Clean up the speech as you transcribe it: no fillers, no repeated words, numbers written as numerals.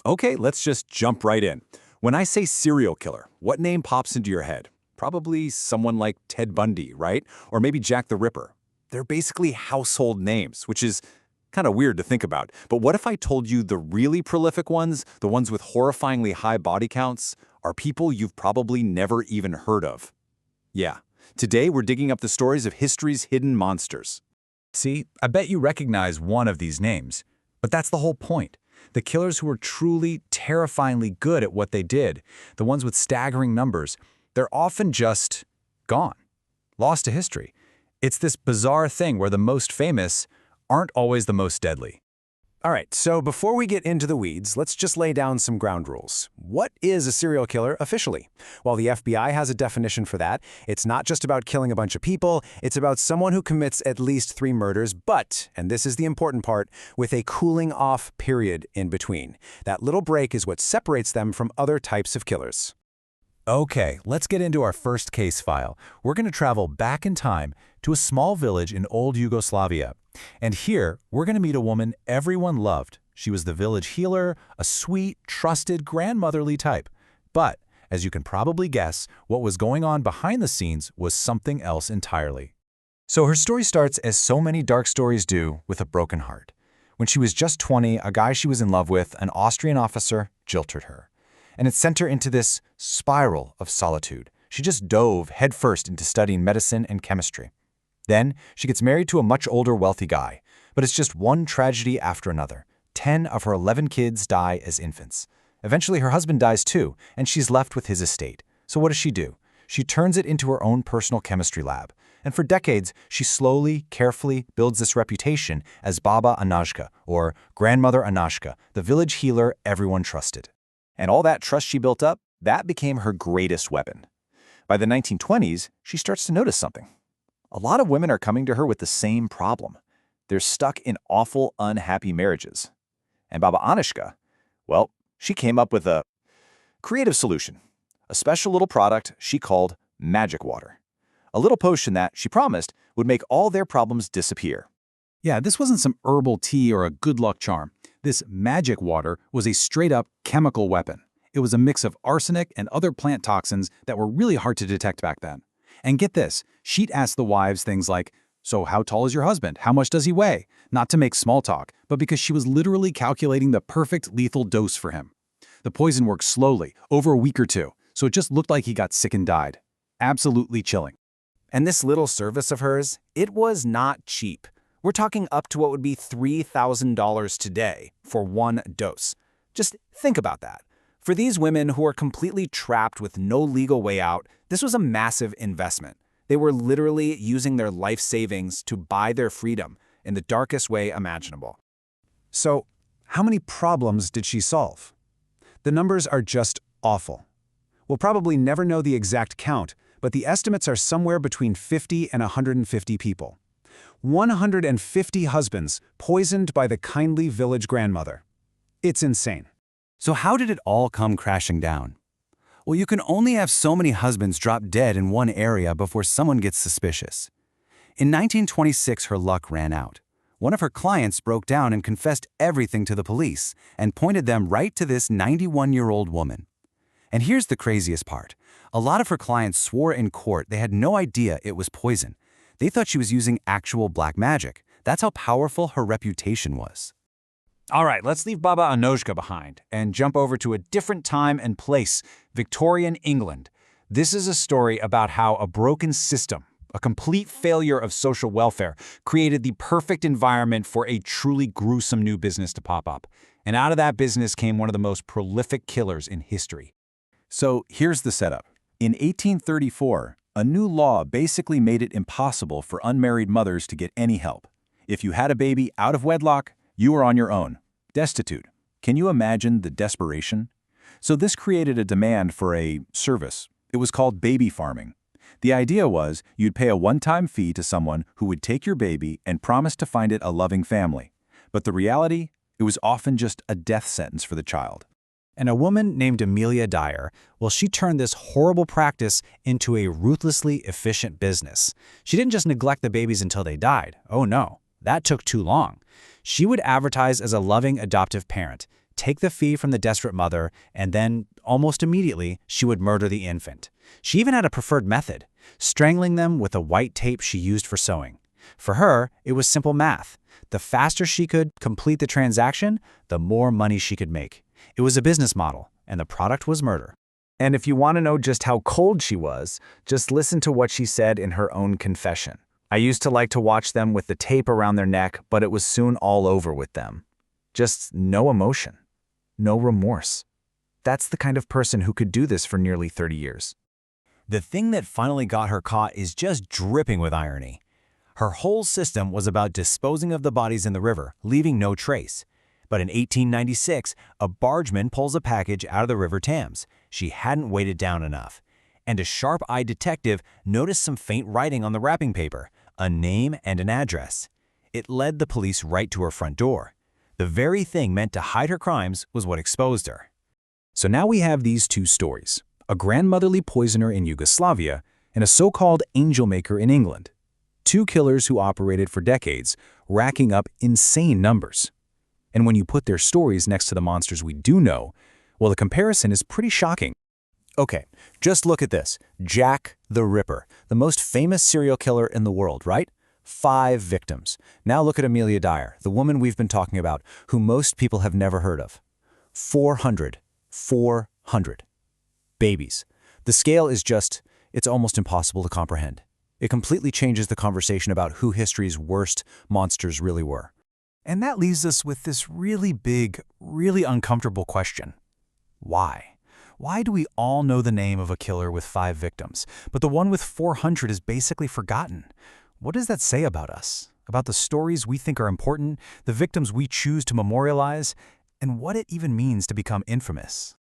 Okay, let's just jump right in. When I say serial killer, what name pops into your head? Probably someone like Ted Bundy, right? Or maybe Jack the Ripper. They're basically household names, which is kind of weird to think about. But what if I told you the really prolific ones, the ones with horrifyingly high body counts, are people you've probably never even heard of? Yeah, today we're digging up the stories of history's hidden monsters. See, I bet you recognize one of these names. But that's the whole point. The killers who were truly, terrifyingly good at what they did, the ones with staggering numbers, they're often just gone, lost to history. It's this bizarre thing where the most famous aren't always the most deadly. All right, so before we get into the weeds, let's just lay down some ground rules. What is a serial killer officially? While the FBI has a definition for that, it's not just about killing a bunch of people, it's about someone who commits at least 3 murders, but, and this is the important part, with a cooling off period in between. That little break is what separates them from other types of killers. Okay, let's get into our first case file. We're going to travel back in time to a small village in old Yugoslavia. And here, we're going to meet a woman everyone loved. She was the village healer, a sweet, trusted, grandmotherly type. But, as you can probably guess, what was going on behind the scenes was something else entirely. So her story starts, as so many dark stories do, with a broken heart. When she was just 20, a guy she was in love with, an Austrian officer, jilted her. And it sent her into this spiral of solitude. She just dove headfirst into studying medicine and chemistry. Then, she gets married to a much older, wealthy guy. But it's just one tragedy after another. 10 of her 11 kids die as infants. Eventually, her husband dies too, and she's left with his estate. So what does she do? She turns it into her own personal chemistry lab. And for decades, she slowly, carefully builds this reputation as Baba Anujka, or Grandmother Anujka, the village healer everyone trusted. And all that trust she built up, that became her greatest weapon. By the 1920s, she starts to notice something. A lot of women are coming to her with the same problem. They're stuck in awful, unhappy marriages. And Baba Anujka, well, she came up with a creative solution, a special little product she called magic water. A little potion that, she promised, would make all their problems disappear. Yeah, this wasn't some herbal tea or a good luck charm. This magic water was a straight-up chemical weapon. It was a mix of arsenic and other plant toxins that were really hard to detect back then. And get this, she'd ask the wives things like, "So how tall is your husband? How much does he weigh?" Not to make small talk, but because she was literally calculating the perfect lethal dose for him. The poison worked slowly, over a week or 2, so it just looked like he got sick and died. Absolutely chilling. And this little service of hers, it was not cheap. We're talking up to what would be $3,000 today for one dose. Just think about that. For these women who are completely trapped with no legal way out, this was a massive investment. They were literally using their life savings to buy their freedom in the darkest way imaginable. So, how many problems did she solve? The numbers are just awful. We'll probably never know the exact count, but the estimates are somewhere between 50 and 150 people. 150 husbands poisoned by the kindly village grandmother. It's insane. So how did it all come crashing down? Well, you can only have so many husbands drop dead in one area before someone gets suspicious. In 1926, her luck ran out. One of her clients broke down and confessed everything to the police and pointed them right to this 91-year-old woman. And here's the craziest part. A lot of her clients swore in court they had no idea it was poison. They thought she was using actual black magic. That's how powerful her reputation was. All right, let's leave Baba Anujka behind and jump over to a different time and place, Victorian England. This is a story about how a broken system, a complete failure of social welfare, created the perfect environment for a truly gruesome new business to pop up. And out of that business came one of the most prolific killers in history. So here's the setup. In 1834, a new law basically made it impossible for unmarried mothers to get any help. If you had a baby out of wedlock, you were on your own, destitute. Can you imagine the desperation? So this created a demand for a service. It was called baby farming. The idea was you'd pay a one-time fee to someone who would take your baby and promise to find it a loving family. But the reality? It was often just a death sentence for the child. And a woman named Amelia Dyer, well, she turned this horrible practice into a ruthlessly efficient business. She didn't just neglect the babies until they died. Oh no, that took too long. She would advertise as a loving adoptive parent, take the fee from the desperate mother, and then, almost immediately, she would murder the infant. She even had a preferred method, strangling them with a white tape she used for sewing. For her, it was simple math. The faster she could complete the transaction, the more money she could make. It was a business model, and the product was murder. And if you want to know just how cold she was, just listen to what she said in her own confession. I used to like to watch them with the tape around their neck, but it was soon all over with them. Just no emotion, no remorse. That's the kind of person who could do this for nearly 30 years. The thing that finally got her caught is just dripping with irony. Her whole system was about disposing of the bodies in the river, leaving no trace. But in 1896, a bargeman pulls a package out of the River Thames. She hadn't weighted down enough. And a sharp-eyed detective noticed some faint writing on the wrapping paper, a name and an address. It led the police right to her front door. The very thing meant to hide her crimes was what exposed her. So now we have these two stories, a grandmotherly poisoner in Yugoslavia and a so-called angel maker in England. Two killers who operated for decades, racking up insane numbers. And when you put their stories next to the monsters we do know, well, the comparison is pretty shocking. Okay, just look at this. Jack the Ripper, the most famous serial killer in the world, right? 5 victims. Now look at Amelia Dyer, the woman we've been talking about, who most people have never heard of. 400. 400. Babies. The scale is just, it's almost impossible to comprehend. It completely changes the conversation about who history's worst monsters really were. And that leaves us with this really big, really uncomfortable question. Why? Why do we all know the name of a killer with 5 victims, but the one with 400 is basically forgotten? What does that say about us? About the stories we think are important, the victims we choose to memorialize, and what it even means to become infamous?